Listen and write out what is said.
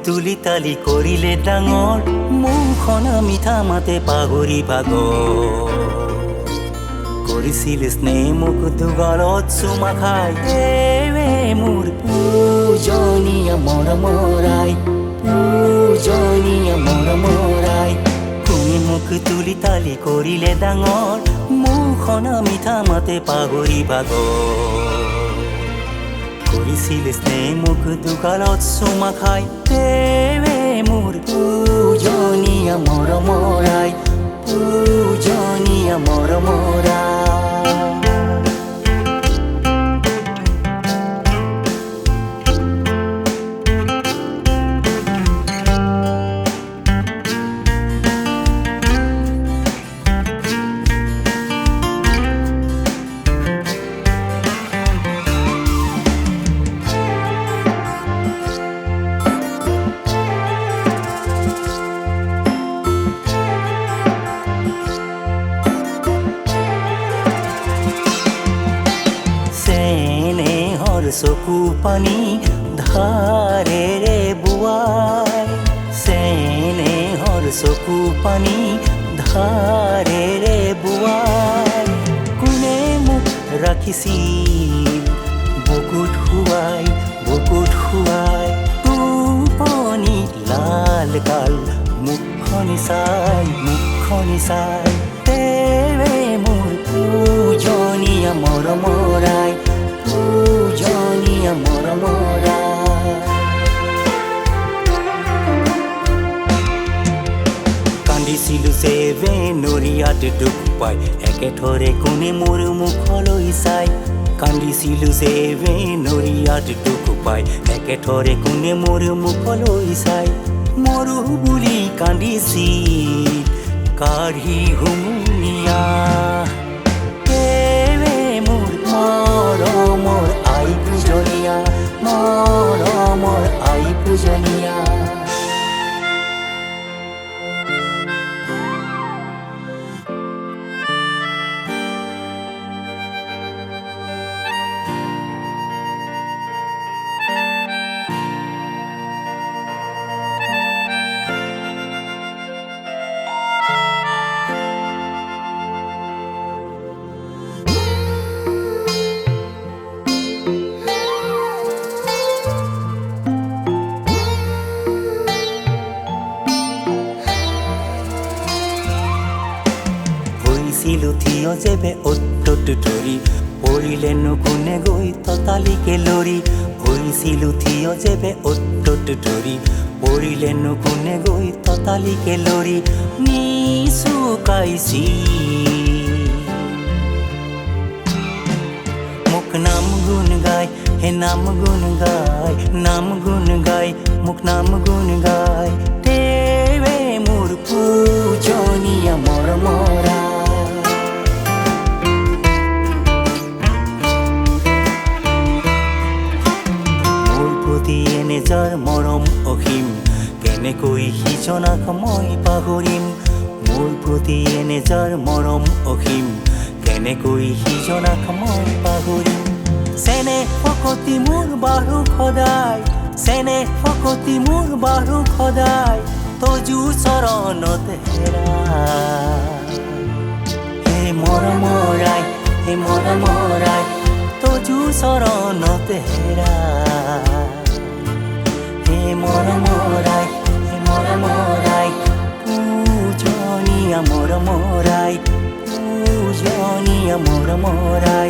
তুলি তালি কৰিলে ডাঙৰ মুখখন মিঠা মাতে পাহৰি ভাগৰ কৰিছিল স্নেহ মুখ দুগালত চুমা খাই মোৰ পূজনীয়া মৰমৰাই পূজনীয়া মৰমৰাই তুমি মুখ তুলি তালি কৰিলে ডাঙৰ মুখখন মিঠা মাতে পাহৰি ভাগৰ কৰিছিল স্নেহ মুখ দুগালত চুমা খাই মোৰ পূজনীয়া মৰমৰাই পূজনীয়া মৰমৰাই চকু পানী ধাৰেৰে বুৱাই চেনেহৰ চকু পানী ধাৰেৰে বুৱাই কোনে মোক ৰাখিছিল বুকুত শুৱাই টোপনি লাল কাল মুখনি চাই তেৱে মোৰ পূজনীয়া মৰমৰাই পূজনীয়া মৰমৰাই কান্দিছিলো চেৱে নৰিয়াত দুখ পাই একেথৰে কোনে মোৰ মুখলৈ চাই কান্দিছিলো চেৱে নৰিয়াত দুখ পাই একেথৰে কোনে মোৰ মুখলৈ চাই মৰো বুলি কান্দিছিল কাঢ়ি হুমুনিয়া মৰমৰ আই পূজনীয়া মৰমৰ আই পূজনীয়া থিয় যেবে অট্টত ধৰি পৰিলেনো কোনে গৈ ততালিকে লৰি হৈছিলো থিয় যেবে অট্টত ধৰি পৰিলেনো কোনে গৈ ততালিকে লৰি নিচুকাইছি মোক নাম গুণ গাই হে নাম গুণ গাই মোক নাম গুণ গাই তেৱে মোৰ পূজনীয়া মৰমৰা যাৰ মৰম অসীম কেনেকৈ সিজনাক মই পাহৰিম মোৰ প্ৰতি এনে যাৰ মৰম অসীম কেনেকৈ সিজনাক মই পাহৰিম চেনেহ ফকতি মোৰ বাহু সদায় তজু চৰণত হেৰা হে মৰমৰাই তজু চৰণত হেৰা মৰমৰাই পূজনীয়া মৰমৰাই